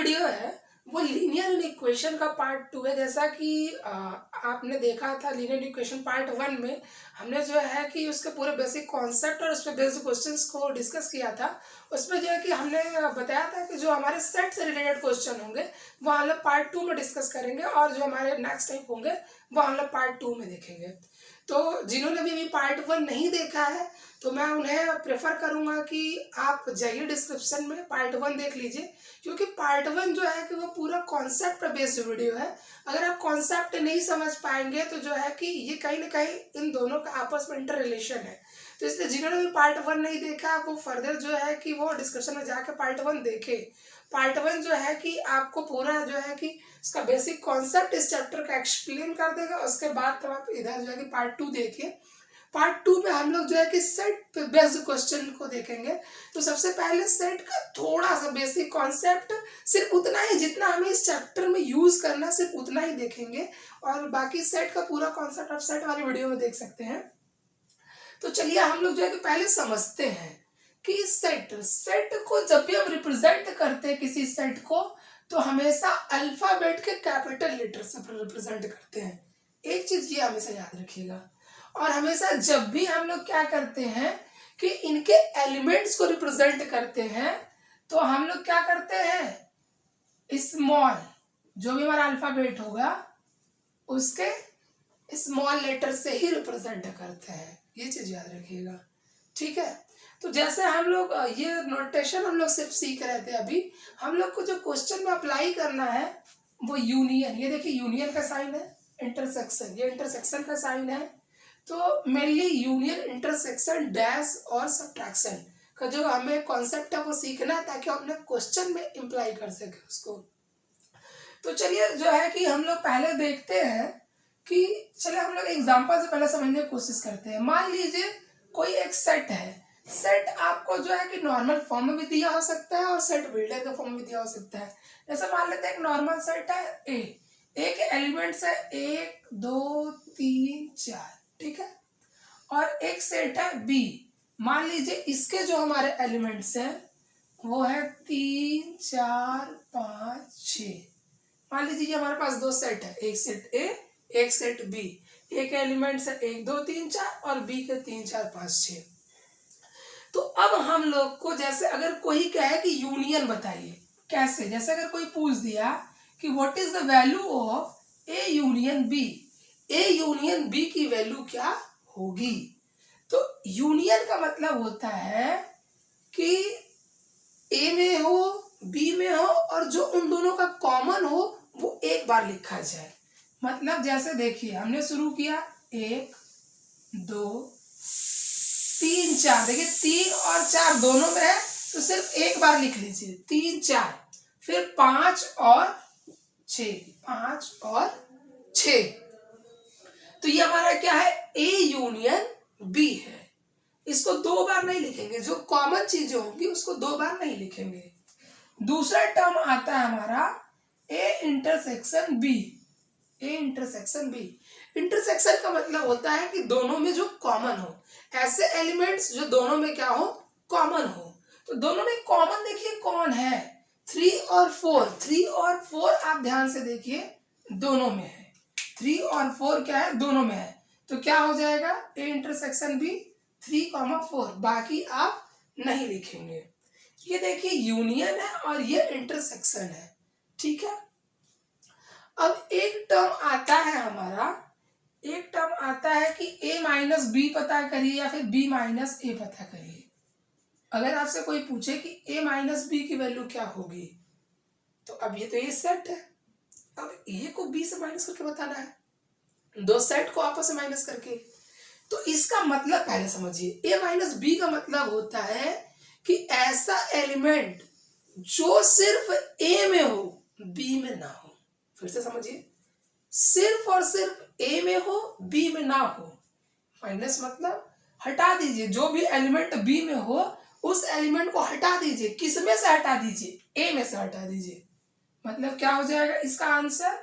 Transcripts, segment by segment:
Video है वो linear equation का पार्ट 2 है। जैसा कि आपने देखा था लीनियर इक्वेशन पार्ट 1 में हमने जो है कि उसके पूरे बेसिक कॉन्सेप्ट और उस पर बेस्ड क्वेश्चंस को डिस्कस किया था। उसमें जो है कि हमने बताया था कि जो हमारे सेट से रिलेटेड क्वेश्चन होंगे वो हम लोग पार्ट 2 में डिस्कस करेंगे और जो हमारे नेक्स्ट टाइप होंगे वो हम लोग पार्ट 2 में देखेंगे। तो जिन्होंने भी पार्ट 1 नहीं देखा है तो मैं उन्हें प्रेफर करूंगा कि आप जाइए डिस्क्रिप्शन में पार्ट 1 देख लीजिए, क्योंकि पार्ट 1 जो है कि वो पूरा कॉन्सेप्ट बेस्ड वीडियो है। अगर आप कॉन्सेप्ट नहीं समझ पाएंगे तो जो है कि ये कहीं ना कहीं इन दोनों का आपस में इंटर रिलेशन है। तो इसलिए जिन्होंने भी पार्ट 1 नहीं देखा वो फर्दर जो है कि वो डिस्क्रिप्शन में जाके पार्ट 1 देखे। पार्ट 1 जो है कि आपको पूरा जो है कि उसका बेसिक कॉन्सेप्ट इस चैप्टर का एक्सप्लेन कर देगा। उसके बाद तो आप इधर जो है कि पार्ट 2 देखिए। पार्ट 2 में हम लोग जो है कि सेट पे बेस्ड क्वेश्चन को देखेंगे। तो सबसे पहले सेट का थोड़ा सा बेसिक कॉन्सेप्ट, सिर्फ उतना ही जितना हमें इस चैप्टर में यूज करना सिर्फ उतना ही देखेंगे, और बाकी सेट का पूरा कॉन्सेप्ट आप सेट वाली वीडियो में देख सकते हैं। तो चलिए हम लोग जो है कि पहले समझते हैं कि सेट को जब भी हम रिप्रेजेंट करते हैं किसी सेट को तो हमेशा अल्फाबेट के कैपिटल लेटर से रिप्रेजेंट करते हैं। एक चीज ये हमेशा याद रखिएगा। और हमेशा जब भी हम लोग क्या करते हैं कि इनके एलिमेंट्स को रिप्रेजेंट करते हैं तो हम लोग क्या करते हैं, स्मॉल जो भी हमारा अल्फाबेट होगा उसके स्मॉल लेटर से ही रिप्रेजेंट करते हैं। ये चीज याद रखिएगा, ठीक है। तो जैसे हम लोग ये नोटेशन हम लोग सिर्फ सीख रहे थे, अभी हम लोग को जो क्वेश्चन में अप्लाई करना है वो यूनियन, ये देखिए यूनियन का साइन है, इंटरसेक्शन ये इंटरसेक्शन का साइन है। तो मेनली यूनियन, इंटरसेक्शन, डैश और सब्ट्रैक्शन का जो हमें कॉन्सेप्ट है वो सीखना है ताकि हम अपने क्वेश्चन में इम्प्लाई कर सके उसको। तो चलिए जो है कि हम लोग पहले देखते हैं कि चलिए हम लोग एग्जांपल से पहले समझने की कोशिश करते हैं। मान लीजिए कोई एक सेट है, सेट आपको जो है कि नॉर्मल फॉर्म में भी दिया हो सकता है और सेट बिल्डर के फॉर्म में भी दिया हो सकता है। जैसे मान लेते हैं एक नॉर्मल सेट है ए, एक एलिमेंट्स है 1 2 3 4, ठीक है। और एक सेट है बी, मान लीजिए इसके जो हमारे एलिमेंट्स हैं वो है 3 4 5 6। मान लीजिए हमारे पास दो सेट है, एक सेट ए एक सेट बी, एक एलिमेंट्स है 1 2 3 4 और बी के 3 4 5 6। तो अब हम लोग को जैसे अगर कोई कहे कि यूनियन बताइए कैसे, जैसे अगर कोई पूछ दिया कि what is the value of A union B, A union B की वैल्यू क्या होगी। तो यूनियन का मतलब होता है कि ए में हो बी में हो और जो उन दोनों का कॉमन हो वो एक बार लिखा जाए। मतलब जैसे देखिए हमने शुरू किया 1 2 3 4, देखिए 3 और 4 दोनों में है तो सिर्फ एक बार लिख लीजिए 3 4, फिर 5 और 6, 5 और 6। तो ये हमारा क्या है, ए यूनियन बी है। इसको दो बार नहीं लिखेंगे, जो कॉमन चीजें होंगी उसको दो बार नहीं लिखेंगे। दूसरा टर्म आता है हमारा A intersection B, A intersection B. Intersection का मतलब होता है कि दोनों में जो कॉमन हो, ऐसे एलिमेंट्स जो दोनों में क्या हो, कॉमन हो। तो दोनों में कॉमन देखिए कौन है, 3 और 4, 3 और 4 आप ध्यान से देखिए दोनों में है, 3 और 4 क्या है, दोनों में है। तो क्या हो जाएगा, ए इंटरसेक्शन बी 3 4, बाकी आप नहीं लिखेंगे। ये देखिए यूनियन है और ये इंटरसेक्शन है, ठीक है। अब एक टर्म आता है हमारा, एक टर्म आता है कि a माइनस बी पता करिए या फिर b माइनस ए पता करिए। अगर आपसे कोई पूछे कि a माइनस बी की वैल्यू क्या होगी, तो अब ये तो ये सेट है, अब a को b से माइनस करके बताना है, दो सेट को आपस में माइनस करके। तो इसका मतलब पहले समझिए, a माइनस बी का मतलब होता है कि ऐसा एलिमेंट जो सिर्फ a में हो b में ना हो। फिर से समझिए, सिर्फ और सिर्फ ए में हो बी में ना हो। माइनस मतलब हटा दीजिए, जो भी एलिमेंट बी में हो उस एलिमेंट को हटा दीजिए। किस में से हटा दीजिए, ए में से हटा दीजिए। मतलब क्या हो जाएगा इसका आंसर,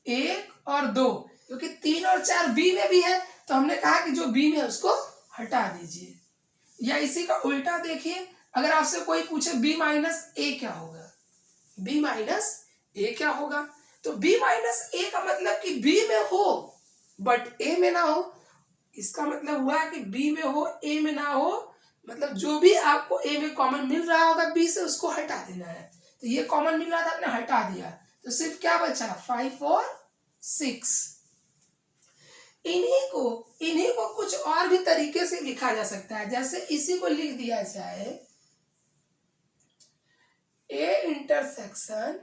1 और 2, क्योंकि 3 और 4 बी में भी है तो हमने कहा कि जो बी में है उसको हटा दीजिए। या इसी का उल्टा देखिए, अगर आपसे कोई पूछे बी माइनस ए क्या होगा, बी माइनस ए क्या होगा? तो बी माइनस ए का मतलब कि बी में हो बट ए में ना हो। इसका मतलब हुआ कि बी में हो ए में ना हो, मतलब जो भी आपको ए में कॉमन मिल रहा होगा बी से उसको हटा देना है। तो ये कॉमन मिल रहा था, आपने हटा दिया, तो सिर्फ क्या बचा? 5 और 6। इन्हीं को कुछ और भी तरीके से लिखा जा सकता है। जैसे इसी को लिख दिया जाए ए इंटरसेक्शन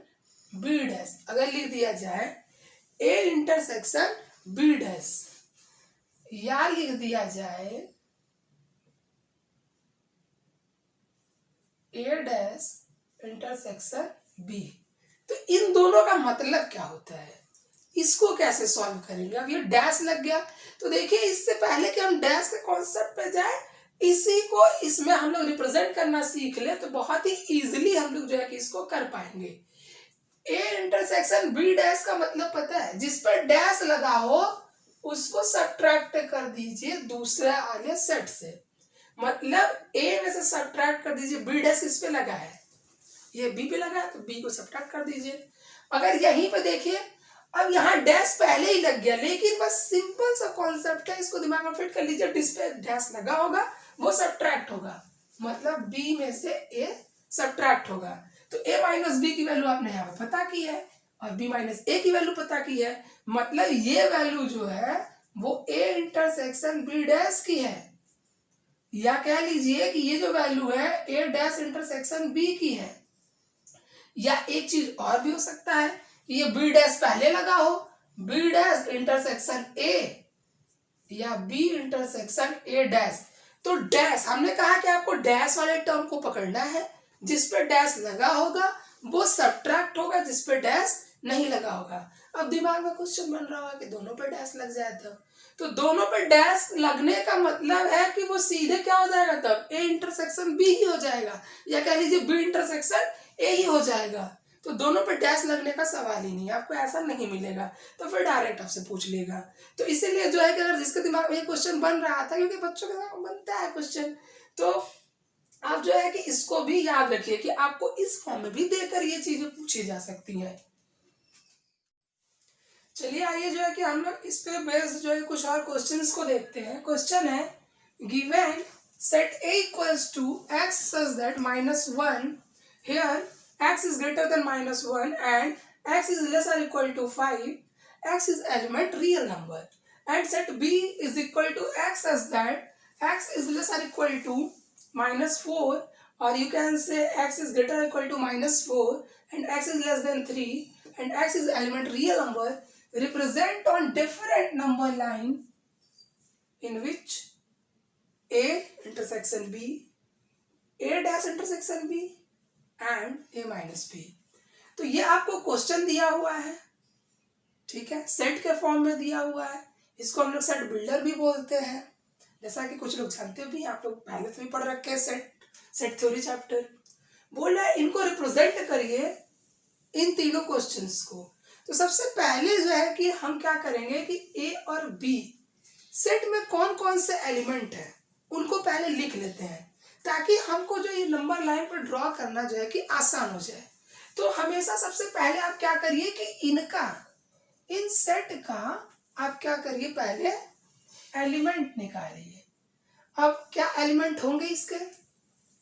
बी डैश, अगर लिख दिया जाए ए इंटरसेक्शन बी डैश, या लिख दिया जाए ए डैश इंटरसेक्शन बी, तो इन दोनों का मतलब क्या होता है? इसको कैसे सॉल्व करेंगे? अब ये डैश लग गया, तो देखिए इससे पहले कि हम डैश के कॉन्सेप्ट पे जाए, इसी को इसमें हम लोग रिप्रेजेंट करना सीख ले तो बहुत ही इजीली हम लोग जो है कि इसको कर पाएंगे। ए इंटरसेक्शन बी डैश का मतलब पता है? जिस पर डैश लगा हो उसको सब्ट्रैक्ट कर दीजिए दूसरे वाले सेट से। मतलब ए में से सब्ट्रैक्ट कर दीजिए, बी डैश किस पे लगा है? ये बी पे लगा है, तो बी को सब्ट्रैक्ट कर दीजिए। अगर यहीं पे देखिए, अब यहाँ डैश पहले ही लग गया, लेकिन बस सिंपल सा कॉन्सेप्ट है, इसको दिमाग में फिट कर लीजिए। जिसपे डैश लगा होगा वो सब्ट्रैक्ट होगा, मतलब बी में से ए सब्ट्रैक्ट होगा। तो ए माइनस बी की वैल्यू आपने यहाँ पे पता की है और बी माइनस ए की वैल्यू पता की है, मतलब ये वैल्यू जो है वो ए इंटरसेक्शन बी डैश की है, या कह लीजिए कि ये जो वैल्यू है ए डैश इंटरसेक्शन बी की है। या एक चीज और भी हो सकता है, ये बी डैश पहले लगा हो, बी डैश इंटरसेक्शन ए, या बी इंटरसेक्शन ए डैश। तो डैश, हमने कहा कि आपको डैश वाले टर्म को पकड़ना है, जिस पे डैश लगा होगा वो सब्ट्रैक्ट होगा, जिस पे डैश नहीं लगा होगा। अब दिमाग में क्वेश्चन बन रहा होगा कि दोनों पे डैश लग जाए तो दोनों पे डैश लगने का मतलब है कि वो सीधे क्या हो जाएगा? तब ए इंटरसेक्शन बी ही हो जाएगा, या कह लीजिए बी इंटरसेक्शन ए ही हो जाएगा। तो दोनों पे डैश लगने का सवाल ही नहीं, आपको ऐसा नहीं मिलेगा, तो फिर डायरेक्ट आपसे पूछ लेगा। तो इसीलिए जो है कि अगर जिसके दिमाग में क्वेश्चन बन रहा था, क्योंकि बच्चों के दिमाग में बनता है क्वेश्चन, तो आप जो है कि इसको भी याद रखिए कि आपको इस फॉर्म में भी देकर ये चीजें पूछी जा सकती हैं। चलिए आइए जो है कि हम लोग इस पे बेस्ड जो है कुछ और क्वेश्चंस को देखते हैं। क्वेश्चन है given set a equals to x such that -1 here x is greater than -1 and x is less or equal to 5, x is element real number, and set b is equal to x such that x is less or equal to -4, or you can say x is greater or equal to -4 and x is less than 3 and x is element real number, represent on different number line in which a intersection b, a dash intersection b and a minus b। तो ये आपको question दिया हुआ है, ठीक है, set के form में दिया हुआ है। इसको हम लोग सेट बिल्डर भी बोलते हैं, जैसा कि कुछ लोग जानते भी, आप लोग पहले से भी पढ़ रखे हैं सेट थ्योरी चैप्टर। बोल रहा है इनको रिप्रेजेंट करिए इन तीनों क्वेश्चंस को। तो सबसे पहले जो है कि हम क्या करेंगे कि ए और बी सेट में कौन कौन से एलिमेंट है उनको पहले लिख लेते हैं, ताकि हमको जो ये नंबर लाइन पर ड्रॉ करना जो है कि आसान हो जाए। तो हमेशा सबसे पहले आप क्या करिए कि इन सेट का आप क्या करिए, पहले एलिमेंट निकालिए। अब क्या एलिमेंट होंगे इसके?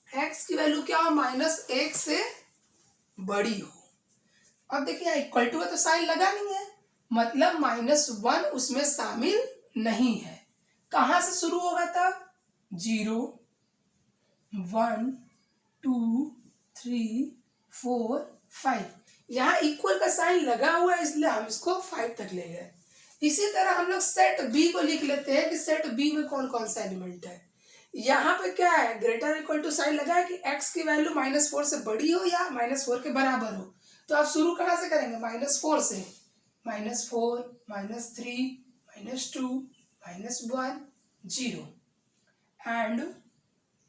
x की वैल्यू क्या हो? -1 से बड़ी हो। अब देखिए इक्वल टू है तो साइन लगा नहीं है, मतलब -1 उसमें शामिल नहीं है। कहां से शुरू होगा तब? 0 1 2 3 4 5, यहाँ इक्वल का साइन लगा हुआ है इसलिए हम इसको 5 तक ले गए। इसी तरह हम लोग सेट बी को लिख लेते हैं कि सेट बी में कौन कौन सा एलिमेंट है। यहाँ पे क्या है? ग्रेटर इक्वल टू साइन लगा है कि x की वैल्यू -4 से बड़ी हो या -4 के बराबर हो। तो आप शुरू कहाँ से करेंगे? -4 से। -4 -3 -2 -1 0 एंड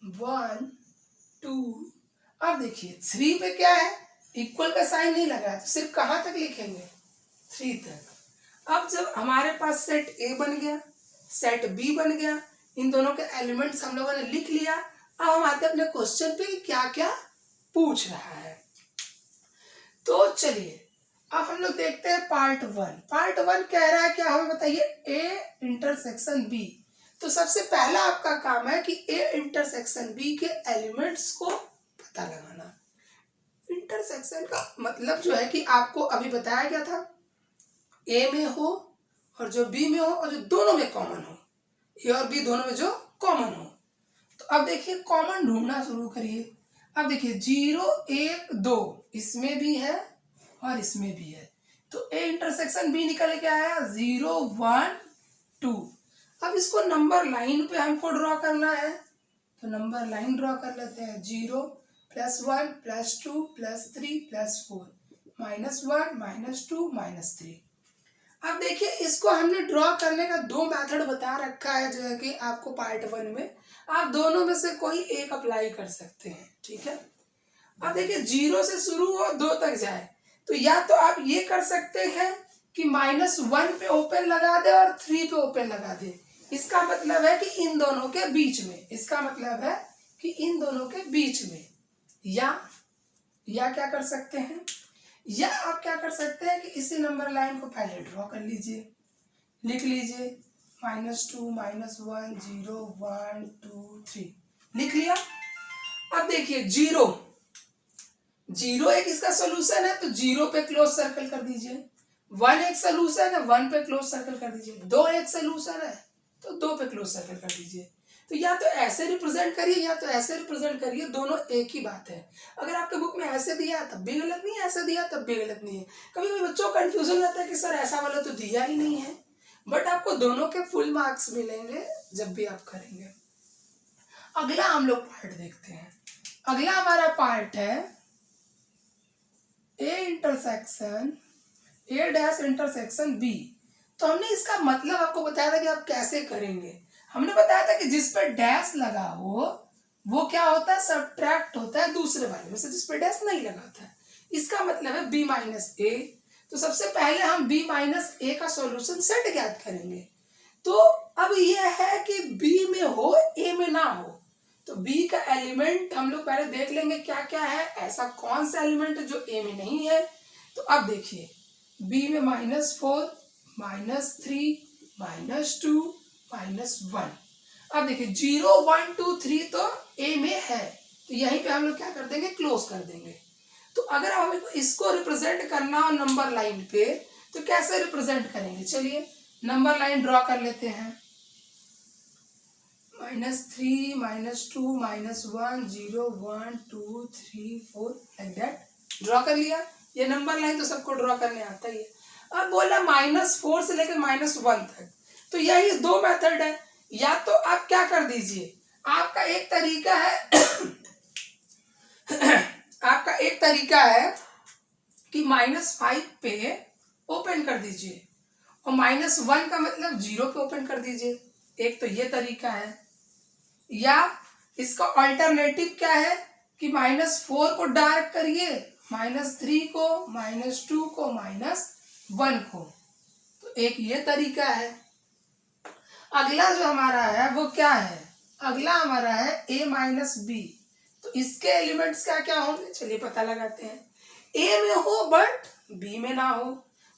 1 2। अब देखिए 3 पे क्या है? इक्वल का साइन नहीं लगा है, तो सिर्फ कहाँ तक लिखेंगे? 3 तक। अब जब हमारे पास सेट ए बन गया, सेट बी बन गया, इन दोनों के एलिमेंट्स हम लोगों ने लिख लिया। अब हम आते हैं अपने क्वेश्चन पे क्या क्या पूछ रहा है। तो चलिए अब हम लोग देखते हैं पार्ट 1। पार्ट 1 कह रहा है क्या, हमें बताइए ए इंटरसेक्शन बी। तो सबसे पहला आपका काम है कि ए इंटरसेक्शन बी के एलिमेंट्स को पता लगाना। इंटरसेक्शन का मतलब जो है कि आपको अभी बताया गया था, ए में हो और जो बी में हो और जो दोनों में कॉमन हो, ए और बी दोनों में जो कॉमन हो। तो अब देखिए कॉमन ढूंढना शुरू करिए। अब देखिए 0 1 2 इसमें भी है और इसमें भी है, तो ए इंटरसेक्शन बी निकल के आया 0 1 2। अब इसको नंबर लाइन पे हमको ड्रॉ करना है, तो नंबर लाइन ड्रॉ कर लेते हैं। 0 +1 +2 +3 +4 -1 -2 -3। अब देखिए इसको हमने ड्रॉ करने का 2 मेथड बता रखा है, जो है कि आपको पार्ट 1 में आप दोनों में से कोई एक अप्लाई कर सकते हैं, ठीक है। अब देखिए 0 से शुरू हो 2 तक जाए, तो या तो आप ये कर सकते हैं कि -1 पे ओपन लगा दे और 3 पे ओपन लगा दे। इसका मतलब है कि इन दोनों के बीच में, इसका मतलब है कि इन दोनों के बीच में। या क्या कर सकते हैं, या आप क्या कर सकते हैं कि इसी नंबर लाइन को पहले ड्रॉ कर लीजिए, लिख लीजिए -2 -1 0 1 2 3 लिख लिया। अब देखिए 0 एक इसका सोल्यूशन है, तो 0 पे क्लोज सर्कल कर दीजिए। 1 एक सोल्यूशन है, 1 पे क्लोज सर्कल कर दीजिए। 2 एक सोल्यूशन है, तो 2 पे क्लोज सर्कल कर दीजिए। तो या तो ऐसे रिप्रेजेंट करिए या तो ऐसे रिप्रेजेंट करिए, दोनों एक ही बात है। अगर आपके बुक में ऐसे दिया तब भी गलत नहीं है, ऐसे दिया तब भी गलत नहीं है। कभी कभी बच्चों को कंफ्यूजन हो जाता है कि सर ऐसा वाला तो दिया ही नहीं है, बट आपको दोनों के फुल मार्क्स मिलेंगे जब भी आप करेंगे। अगला हम लोग पार्ट देखते हैं। अगला हमारा पार्ट है A intersection A dash intersection B. तो हमने इसका मतलब आपको बताया था कि आप कैसे करेंगे। हमने बताया था कि जिस पे डैश लगा हो वो क्या होता है, सब्ट्रैक्ट होता है दूसरे वाले में से जिस पे डैश नहीं लगा होता है। इसका मतलब है b - a। तो सबसे पहले हम b - a का सॉल्यूशन सेट ज्ञात करेंगे। तो अब ये है कि b में हो a में ना हो, तो b का एलिमेंट हम लोग पहले देख लेंगे क्या क्या है, ऐसा कौन सा एलिमेंट है जो a में नहीं है। तो अब देखिए b में -4 -3 -2 -1। अब देखिए 0 1 2 3 तो a में है, तो यहीं पे हम लोग क्या कर देंगे, क्लोज कर देंगे। तो अगर हमें इसको रिप्रेजेंट करना हो नंबर लाइन पे, तो कैसे रिप्रेजेंट करेंगे, चलिए नंबर लाइन ड्रॉ कर लेते हैं। -3 -2 -1 0 1 2 3 4 लाइक दैट ड्रॉ कर लिया। ये नंबर लाइन तो सबको ड्रॉ करने आता ही है। अब बोला -4 से लेकर -1 तक, तो यही 2 मेथड है। या तो आप क्या कर दीजिए, आपका एक तरीका है आपका एक तरीका है कि -5 पे ओपन कर दीजिए और -1 का मतलब 0 पे ओपन कर दीजिए। एक तो ये तरीका है। या इसका अल्टरनेटिव क्या है कि -4 को डार्क करिए, -3 को, -2 को, -1 को। तो एक ये तरीका है। अगला जो हमारा है वो क्या है, अगला हमारा है a - b। तो इसके एलिमेंट्स क्या क्या होंगे, चलिए पता लगाते हैं। a में हो बट b में ना हो,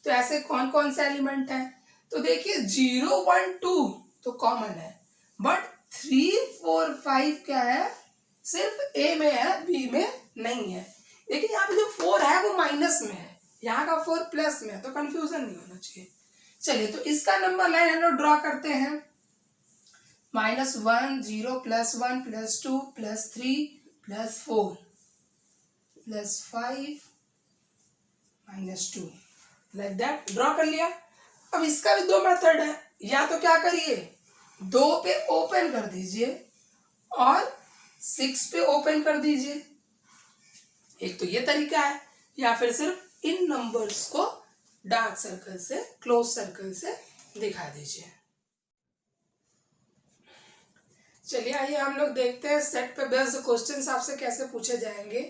तो ऐसे कौन कौन से एलिमेंट है। तो देखिए 0 1 2 तो कॉमन है, बट 3 4 5 क्या है, सिर्फ a में है, b में नहीं है। देखिए यहाँ पे जो 4 है वो माइनस में है, यहाँ का 4 प्लस में है, तो कंफ्यूजन नहीं होना चाहिए। चलिए तो इसका नंबर लाइन हम लोग ड्रॉ करते हैं। -1 0 +1 +2 +3 +4 +5 -2 लाइक दैट ड्रॉ कर लिया। अब इसका भी 2 मेथड है। या तो क्या करिए, 2 पे ओपन कर दीजिए और 6 पे ओपन कर दीजिए, एक तो ये तरीका है। या फिर सिर्फ इन नंबर्स को डार्क सर्कल से, क्लोज सर्कल से दिखा दीजिए। चलिए आइए हम लोग देखते हैं सेट पे बेस्ड क्वेश्चंस आपसे कैसे पूछे जाएंगे।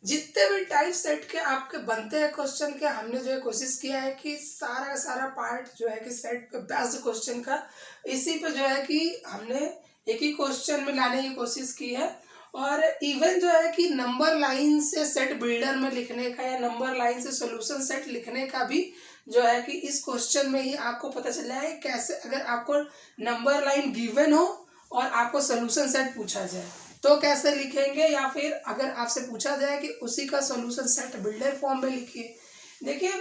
जितने भी टाइप सेट के आपके बनते हैं क्वेश्चन के, हमने जो है कोशिश किया है कि सारा सारा पार्ट जो है कि सेट पे बेस्ड क्वेश्चन का, इसी पे जो है कि हमने एक ही क्वेश्चन में लाने की कोशिश की है। और इवन जो है कि नंबर लाइन से सेट बिल्डर में लिखने का या नंबर लाइन से सॉल्यूशन सेट लिखने का भी जो है कि इस क्वेश्चन में ही आपको पता चल रहा है कैसे, अगर आपको नंबर लाइन गिवन हो और आपको सॉल्यूशन सेट पूछा जाए तो कैसे लिखेंगे, या फिर अगर आपसे पूछा जाए कि उसी का सॉल्यूशन सेट बिल्डर फॉर्म में लिखिए। देखिए,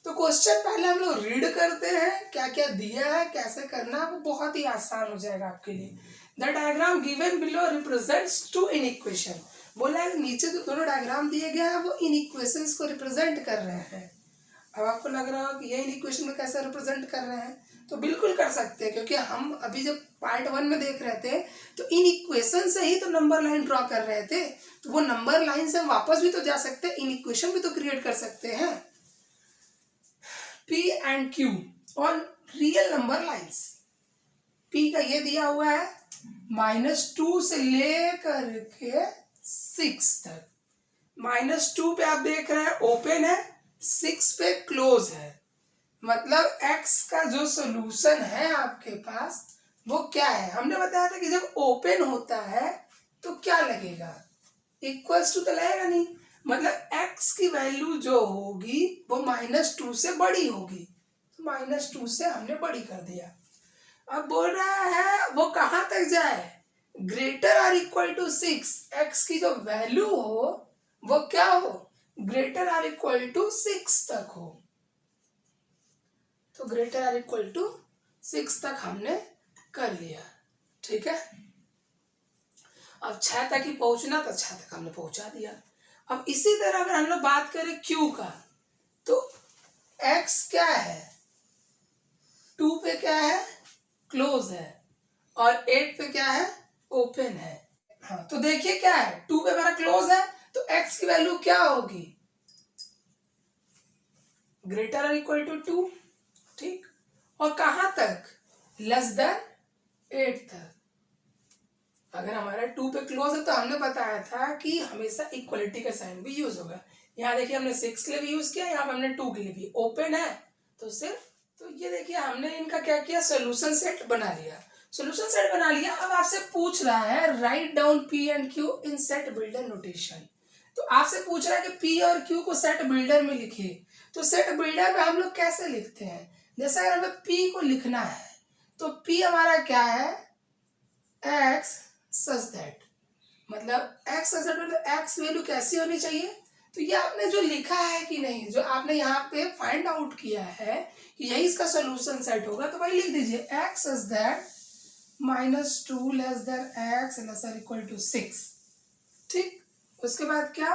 तो क्वेश्चन पहले हम लोग रीड करते हैं क्या क्या दिया है, कैसे करना है, वो बहुत ही आसान हो जाएगा आपके लिए। The diagram given below represents to inequation. बोला है नीचे जो दोनों डायग्राम दिए गए हैं वो इनइक्वेशंस को रिप्रेजेंट कर रहे हैं। अब आपको लग रहा हो कि ये इनइक्वेशन में कैसे रिप्रेजेंट कर रहे हैं, तो बिल्कुल कर सकते हैं, क्योंकि हम अभी जब पार्ट 1 में देख रहे थे तो इन इक्वेशन से ही तो नंबर लाइन ड्रॉ कर रहे थे, तो वो नंबर लाइन से हम वापस भी तो जा सकते हैं, इन इक्वेशन भी तो क्रिएट कर सकते हैं। P and Q on real number lines. P का ये दिया हुआ है -2 से लेकर के 6 तक। -2 पे आप देख रहे हैं ओपन है, 6 पे क्लोज है, मतलब x का जो सोल्यूशन है आपके पास वो क्या है। हमने बताया था कि जब ओपन होता है तो क्या लगेगा, इक्वल्स टू तो लगेगा नहीं, मतलब x की वैल्यू जो होगी वो -2 से बड़ी होगी, तो -2 से हमने बड़ी कर दिया। अब बोल रहा है वो कहां तक जाए, greater or equal to 6, x की जो वैल्यू हो वो क्या हो, ग्रेटर आर इक्वल टू 6 तक हो। तो ग्रेटर आर इक्वल टू 6 तक हमने कर लिया, ठीक है। अब 6 तक ही पहुंचना, तो 6 तक हमने पहुंचा दिया। अब इसी तरह अगर हम लोग बात करें Q का, तो X क्या है, 2 पे क्या है, क्लोज है, और 8 पे क्या है, ओपन है। हाँ, तो देखिए क्या है, 2 पे हमारा क्लोज है तो X की वैल्यू क्या होगी, ग्रेटर और इक्वल टू 2, ठीक। और कहां तक, लेस देन 8 तक। अगर हमारा 2 पे क्लोज है तो हमने बताया था कि हमेशा इक्वलिटी का साइन भी यूज होगा। यहाँ देखिए हमने 6 के लिए भी यूज किया, यहाँ पे हमने 2 के लिए भी। ओपन है तो सिर्फ, तो ये देखिए हमने इनका क्या किया, सोल्यूशन सेट बना लिया। सोल्यूशन सेट बना लिया। अब आपसे पूछ रहा है write down P and Q in set builder notation. तो आपसे पूछ रहा है कि P और Q को सेट बिल्डर में लिखिए। तो सेट बिल्डर में हम लोग कैसे लिखते हैं, जैसे अगर हमें P को लिखना है तो P हमारा क्या है, x सच दैट, मतलब x सच दैट मतलब x वैल्यू कैसी होनी चाहिए। तो ये आपने जो लिखा है कि नहीं, जो आपने यहाँ पे फाइंड आउट किया है कि यही इसका सॉल्यूशन सेट होगा, तो वही लिख दीजिए x such that -2 less than x less और इक्वल टू 6, ठीक। उसके बाद क्या,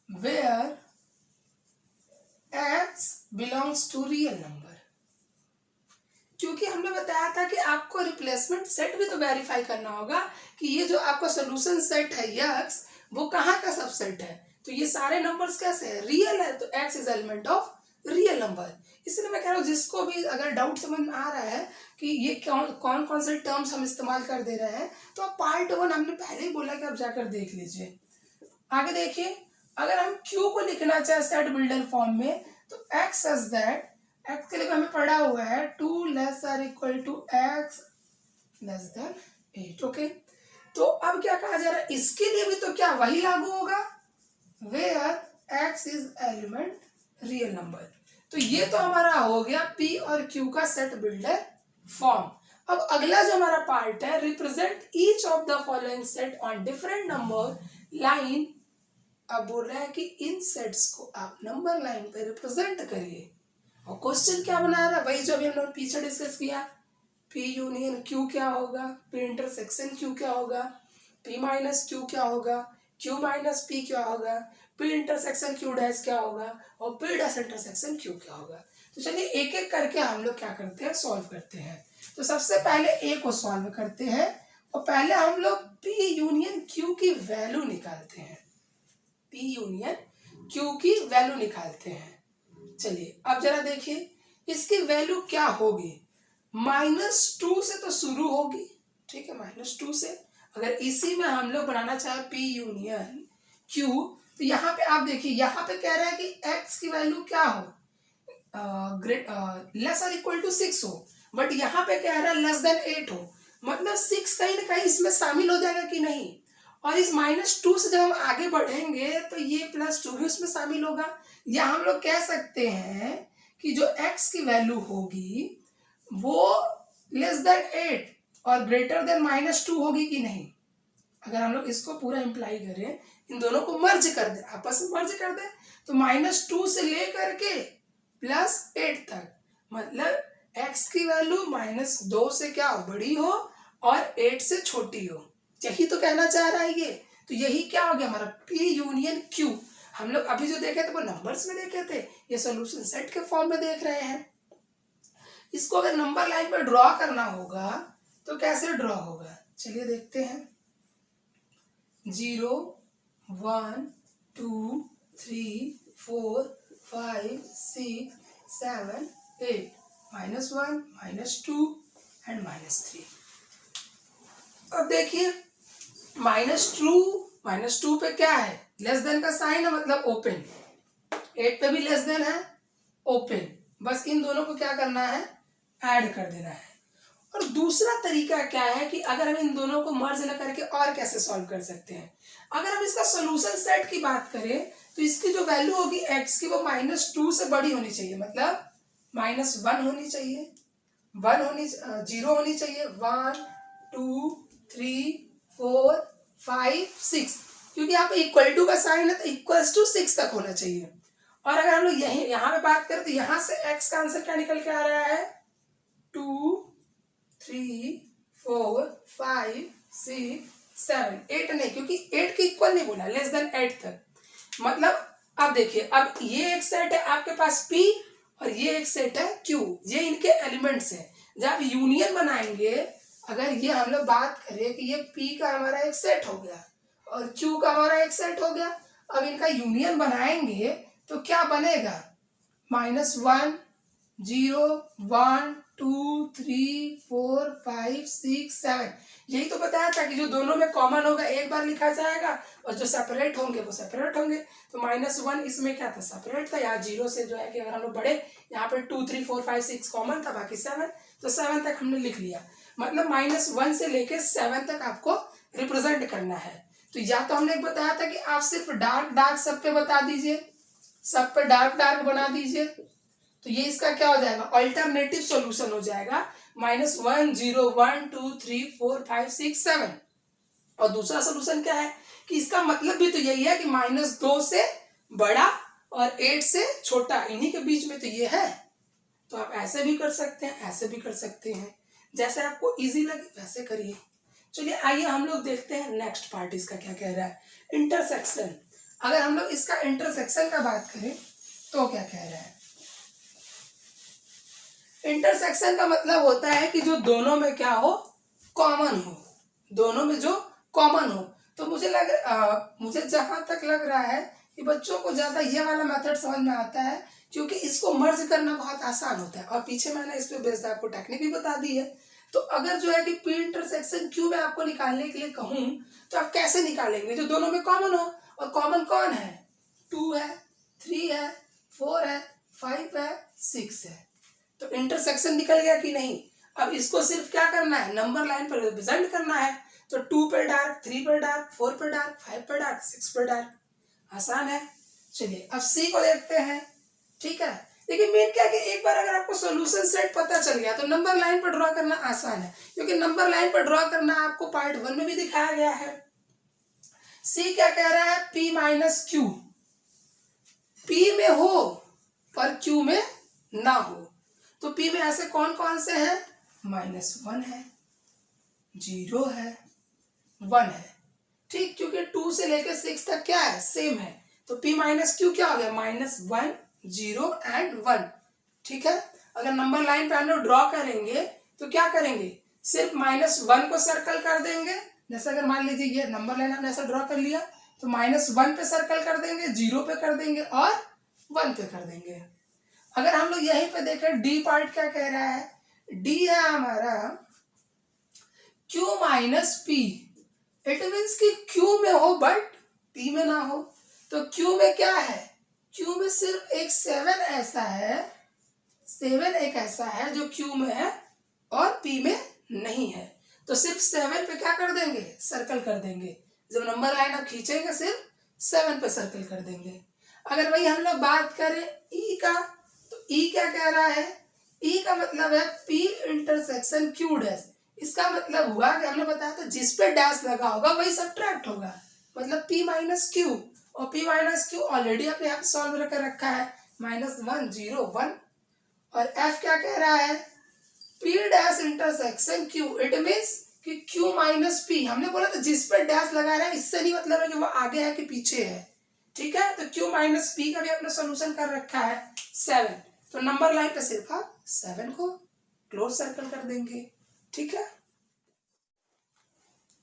where x belongs to real number, क्योंकि हमने बताया था कि आपको रिप्लेसमेंट सेट भी तो वेरीफाई करना होगा कि ये जो आपका सोल्यूशन सेट है x वो कहाँ का सबसेट है। तो ये सारे नंबर्स कैसे है, रियल है, तो x is element of real number. इसलिए मैं कह रहा हूँ जिसको भी अगर डाउट समझ में आ रहा है कि ये कौन कौन से टर्म्स हम इस्तेमाल कर दे रहे हैं, तो आप पार्ट 1 हमने पहले ही बोला कि आप जाकर देख लीजिए। आगे देखिए, अगर हम Q को लिखना चाहे सेट बिल्डर फॉर्म में, तो x सच दैट, x के लिए हमें पढ़ा हुआ है 2 less are equal to x less than 8, okay. तो अब क्या कहा जा रहा है, इसके लिए भी तो क्या वही लागू होगा, where x is element real number. तो ये तो हमारा हो गया P और Q का सेट बिल्डर फॉर्म। अब अगला जो हमारा पार्ट है, represent each of the following set on different number line. अब बोल रहे हैं कि इन सेट्स को आप नंबर लाइन पे रिप्रेजेंट करिए। और क्वेश्चन क्या बना रहा है, वही जो अभी हम लोग पीछे डिस्कस किया, P यूनियन Q क्या होगा, P इंटरसेक्शन Q क्या होगा, P माइनस Q क्या होगा, Q माइनस P क्या होगा, P इंटरसेक्शन Q डैश क्या होगा, और P डैश इंटरसेक्शन Q क्या होगा। तो चलिए एक एक करके हम लोग क्या करते हैं, सॉल्व करते हैं। तो सबसे पहले A को सॉल्व करते हैं, और पहले हम लोग P यूनियन Q की वैल्यू निकालते हैं, P यूनियन Q की वैल्यू निकालते हैं। चलिए अब जरा देखिए इसकी वैल्यू क्या होगी, -2 से तो शुरू होगी, ठीक है, -2 से। अगर इसी में हम लोग बनाना चाहे P यूनियन Q, तो यहाँ पे आप देखिए, यहाँ पे कह रहा है कि x की वैल्यू क्या हो, लेस और इक्वल टू 6 हो, बट यहाँ पे कह रहा है लेस देन 8 हो, मतलब 6 कहीं ना कहीं इसमें शामिल हो जाएगा कि नहीं, और इस -2 से जब हम आगे बढ़ेंगे तो ये +2 भी उसमें शामिल होगा, या हम लोग कह सकते हैं कि जो x की वैल्यू होगी वो <8 और greater than -2 होगी कि नहीं। अगर हम लोग इसको पूरा इम्प्लाई करें, इन दोनों को मर्ज कर दें, आपस में मर्ज कर दें, तो -2 से लेकर के +8 तक, मतलब x की वैल्यू -2 से क्या हो, बड़ी हो और 8 से छोटी हो, यही तो कहना चाह रहा है ये। तो यही क्या हो गया हमारा P यूनियन Q। हम लोग अभी जो देखे थे वो नंबर्स में देखे थे, ये सोल्यूशन सेट के फॉर्म में देख रहे हैं। इसको अगर नंबर लाइन पर ड्रॉ करना होगा तो कैसे ड्रॉ होगा, चलिए देखते हैं। 0 1 2 3 4 5 6 7 8 -1 -2 एंड -3। अब देखिए -2 पे क्या है, लेस देन का साइन है, मतलब ओपन। 8 पे भी लेस देन है, ओपन। बस इन दोनों को क्या करना है, ऐड कर देना है। और दूसरा तरीका क्या है कि अगर हम इन दोनों को मर्ज न करके और कैसे सॉल्व कर सकते हैं। अगर हम इसका सोल्यूशन सेट की बात करें तो इसकी जो वैल्यू होगी x की वो -2 से बड़ी होनी चाहिए, मतलब -1 होनी चाहिए, 0 होनी चाहिए, 1 2 3 4 5 6, क्योंकि यहाँ पे इक्वल टू का साइन है तो इक्वल्स टू 6 तक होना चाहिए। और अगर हम लोग यहाँ पे बात करें तो यहाँ से x का आंसर क्या निकल के आ रहा है, 2 3 4 5 6 7 8 नहीं, क्योंकि 8 के इक्वल नहीं बोला, लेस देन 8 तक। मतलब अब देखिए, अब ये एक सेट है आपके पास P और ये एक सेट है Q, ये इनके एलिमेंट्स हैं। जब यूनियन बनाएंगे, अगर ये हम लोग बात करें कि ये P का हमारा एक सेट हो गया और Q का हमारा एक सेट हो गया, अब इनका यूनियन बनाएंगे तो क्या बनेगा, -1 0 1 2 3 4 5 6 7। यही तो बताया था कि जो दोनों में कॉमन होगा एक बार लिखा जाएगा और जो सेपरेट होंगे वो सेपरेट होंगे। तो -1 इसमें क्या था, सेपरेट था। यहाँ 0 से जो है कि अगर हम लोग बढ़े, यहाँ पे 2 3 4 5 6 कॉमन था, बाकी 7, तो 7 तक हमने लिख लिया। मतलब -1 से लेके 7 तक आपको रिप्रेजेंट करना है। तो या तो हमने एक बताया था कि आप सिर्फ डार्क सब पे बता दीजिए, सब पे डार्क बना दीजिए, तो ये इसका क्या हो जाएगा, अल्टरनेटिव सॉल्यूशन हो जाएगा, -1 0 1 2 3 4 5 6 7। और दूसरा सॉल्यूशन क्या है कि इसका मतलब भी तो यही है कि -2 से बड़ा और 8 से छोटा, इन्हीं के बीच में तो ये है। तो आप ऐसे भी कर सकते हैं, ऐसे भी कर सकते हैं, जैसे आपको इजी लगे वैसे करिए। चलिए आइए हम लोग देखते हैं नेक्स्ट पार्ट इसका क्या कह रहा है, इंटरसेक्शन। अगर हम लोग इसका इंटरसेक्शन का बात करें तो क्या कह रहा है, इंटरसेक्शन का मतलब होता है कि जो दोनों में क्या हो, कॉमन हो, दोनों में जो कॉमन हो। तो मुझे जहां तक लग रहा है कि बच्चों को ज्यादा ये वाला मेथड समझ में आता है, क्योंकि इसको मर्ज करना बहुत आसान होता है। और पीछे मैंने इस पे बेस्ड आपको टेक्निक भी बता दी है। तो अगर जो है कि P इंटरसेक्शन Q में आपको निकालने के लिए कहूं तो आप कैसे निकालेंगे, जो दोनों में कॉमन हो। और कॉमन कौन है, 2 है, 3 है, 4 है, 5 है, 6 है। तो इंटरसेक्शन निकल गया कि नहीं। अब इसको सिर्फ क्या करना है, नंबर लाइन पर रिप्रेजेंट करना है। तो 2 पे डार्क, 3 पे डार्क, 4 पे डार्क, 5 पे डार्क, 6 पे डार्क, आसान है। चलिए अब C को देखते हैं, ठीक है। लेकिन मेन क्या है कि एक बार अगर आपको सॉल्यूशन सेट पता चल गया तो नंबर लाइन पर ड्रॉ करना आसान है, क्योंकि नंबर लाइन पर ड्रॉ करना आपको पार्ट 1 में भी दिखाया गया है। C क्या कह रहा है, P माइनस Q, P में हो पर Q में ना हो। तो P में ऐसे कौन कौन से हैं, -1 है, 0 है, 1 है, ठीक, क्योंकि 2 से लेकर 6 तक क्या है, सेम है। तो P माइनस Q क्या हो गया, -1 0 एंड 1, ठीक है। अगर नंबर लाइन पे हम लोग ड्रॉ करेंगे तो क्या करेंगे, सिर्फ -1 को सर्कल कर देंगे। जैसे अगर मान लीजिए ये नंबर लाइन हमने ऐसा ड्रॉ कर लिया तो -1 पे सर्कल कर देंगे, 0 पे कर देंगे और 1 पे कर देंगे। अगर हम लोग यहीं पे देखें डी पार्ट क्या कह रहा है, डी है हमारा Q minus P, it means कि Q में हो बट P में ना हो। तो Q में क्या है, Q में सिर्फ एक 7 ऐसा है, 7 एक ऐसा है जो Q में है और P में नहीं है। तो सिर्फ 7 पे क्या कर देंगे, सर्कल कर देंगे, जब नंबर लाइन आप खींचेंगे सिर्फ 7 पे सर्कल कर देंगे। अगर भाई हम लोग बात करें ई का, तो ई क्या कह रहा है, ई का मतलब है P इंटरसेक्शन Q डैश। इसका मतलब हुआ कि हमने बताया था जिस पे डैश लगा होगा वही सब्ट्रैक्ट होगा, मतलब P माइनस क्यू, और P माइनस क्यू ऑलरेडी अपने यहाँ सॉल्व कर रखा है, -1 0 1। और F क्या कह रहा है, P dash intersection Q, it means कि Q माइनस P। हमने बोला था जिस पे डैश लगा रहा है इससे नहीं मतलब है कि वो आगे है कि पीछे है, ठीक है। तो Q माइनस P का भी अपने सोल्यूशन कर रखा है 7। तो नंबर लाइन पे सिर्फ आप 7 को क्लोज सर्कल कर देंगे, ठीक है।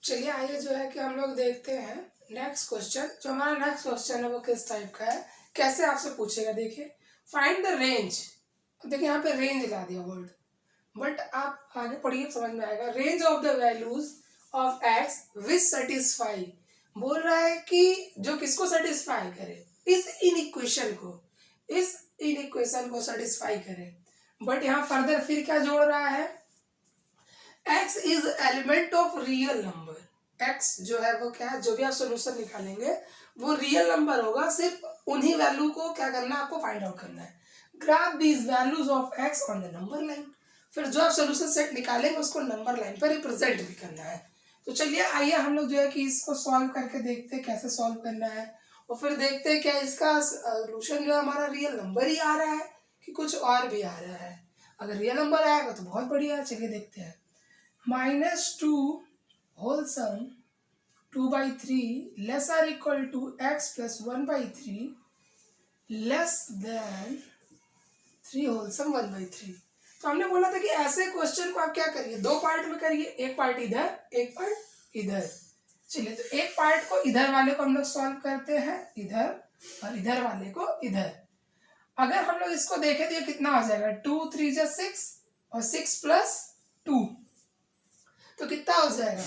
चलिए आइए जो है कि हम लोग देखते हैं नेक्स्ट क्वेश्चन। जो हमारा नेक्स्ट क्वेश्चन है वो किस टाइप का है, कैसे आपसे पूछेगा, देखिए फाइंड द रेंज। देखिए यहाँ पे रेंज ला दिया वर्ड, बट आप आगे पढ़िए समझ में आएगा। Range of the values of x which satisfy, बोल रहा है कि जो किसको सेटिस्फाई करे, इस इनइक्वेशन को सेटिस्फाई करे। बट यहाँ फर्दर फिर क्या जोड़ रहा है, x is element of real number. x जो है वो क्या है, जो भी आप सोल्यूशन निकालेंगे वो रियल नंबर होगा, सिर्फ उन्हीं वैल्यू को क्या करना है, आपको फाइंड आउट करना है। Graph these values of x on the number line. फिर जो आप सोल्यूशन सेट निकालेंगे उसको नंबर लाइन पर रिप्रेजेंट भी करना है। तो चलिए आइए हम लोग जो है कि इसको सॉल्व करके देखते हैं कैसे सॉल्व करना है, और फिर देखते हैं क्या इसका सोल्यूशन जो हमारा रियल नंबर ही आ रहा है कि कुछ और भी आ रहा है। अगर रियल नंबर आएगा तो बहुत बढ़िया, चलिए देखते हैं। -2 whole sum 2/3 less are equal to x plus 1/3 less than 3 whole sum 1/3। तो हमने बोला था कि ऐसे क्वेश्चन को आप क्या करिए, दो पार्ट में करिए, एक पार्ट इधर एक पार्ट इधर। चलिए तो एक पार्ट को इधर वाले को हम लोग सॉल्व करते हैं इधर, और इधर वाले को इधर। अगर हम लोग इसको देखें तो ये कितना आ जाएगा, 2 3 जा 6 और 6 प्लस 2, तो कितना हो जाएगा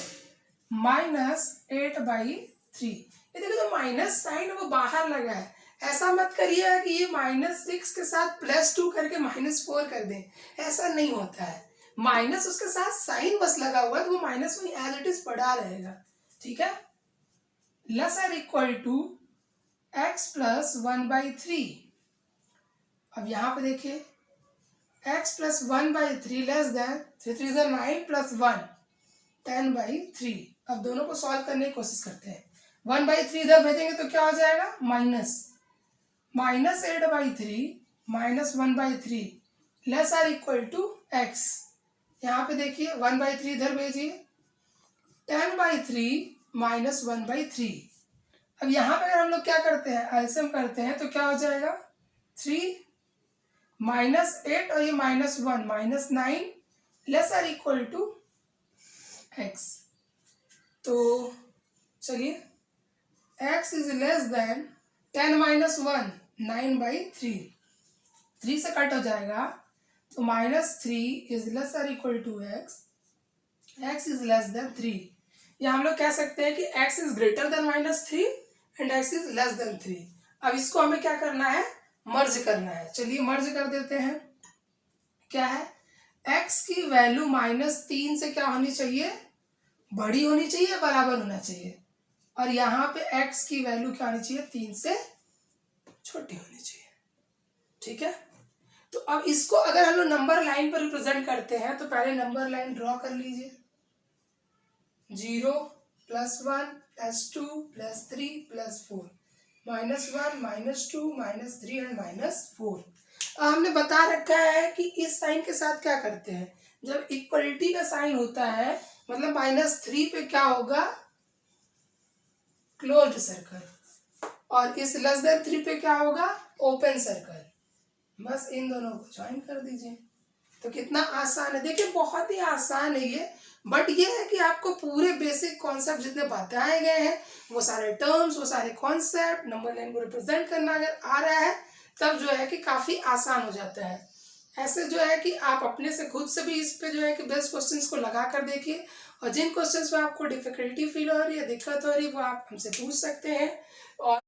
-8/3। ये देखो तो माइनस साइन वो बाहर लगा है, ऐसा मत करिए कि ये -6 के साथ +2 करके -4 कर दें, ऐसा नहीं होता है। माइनस उसके साथ साइन बस लगा हुआ है तो वो माइनस वही एज इट इज पड़ा रहेगा, ठीक है। Less are equal to x plus 1/3। अब यहाँ पे देखिए x plus 1/3 less than 3 3 9 plus 1 10/3। अब दोनों को सॉल्व करने की कोशिश करते हैं। 1/3 इधर भेजेंगे तो क्या हो जाएगा, -8/3 -1/3 less are equal to x। यहाँ पे देखिए 1/3 इधर भेजिए, 10/3 -1/3। अब यहाँ पे अगर हम लोग क्या करते हैं, एलसीएम करते हैं तो क्या हो जाएगा, 3 -8 और ये -1 -9 less are equal to x। तो चलिए x इज लेस देन 10 - 1 9/3, 3 से कट हो जाएगा तो -3 is less are equal to x, x is less than 3। या हम लोग कह सकते हैं कि x is greater than -3 and x is less than 3। अब इसको हमें क्या करना है, मर्ज करना है। चलिए मर्ज कर देते हैं। क्या है, x की वैल्यू -3 से क्या होनी चाहिए, बड़ी होनी चाहिए, बराबर होना चाहिए। और यहाँ पे x की वैल्यू क्या होनी चाहिए, 3 से छोटी होनी चाहिए, ठीक है। तो अब इसको अगर हम लोग नंबर लाइन पर रिप्रेजेंट करते हैं तो पहले नंबर लाइन ड्रॉ कर लीजिए। 0 +1 +2 +3 +4 -1 -2 -3 एंड -4। हमने बता रखा है कि इस साइन के साथ क्या करते हैं, जब इक्वलिटी का साइन होता है मतलब -3 पे क्या होगा, क्लोज्ड सर्कल, और इस लेस देन 3 पे क्या होगा, ओपन सर्कल। बस इन दोनों को ज्वाइन कर दीजिए। तो कितना आसान है, देखिए बहुत ही आसान है ये, बट ये है कि आपको पूरे बेसिक कॉन्सेप्ट जितने बताए गए हैं वो सारे टर्म्स, वो सारे कॉन्सेप्ट, नंबर लाइन को रिप्रेजेंट करना अगर आ रहा है तब जो है कि काफ़ी आसान हो जाता है। ऐसे जो है कि आप अपने से खुद से भी इस पे जो है कि बेस्ट क्वेश्चंस को लगा कर देखिए, और जिन क्वेश्चंस में आपको डिफिकल्टी फील हो रही है, दिक्कत हो रही है, वो आप हमसे पूछ सकते हैं। और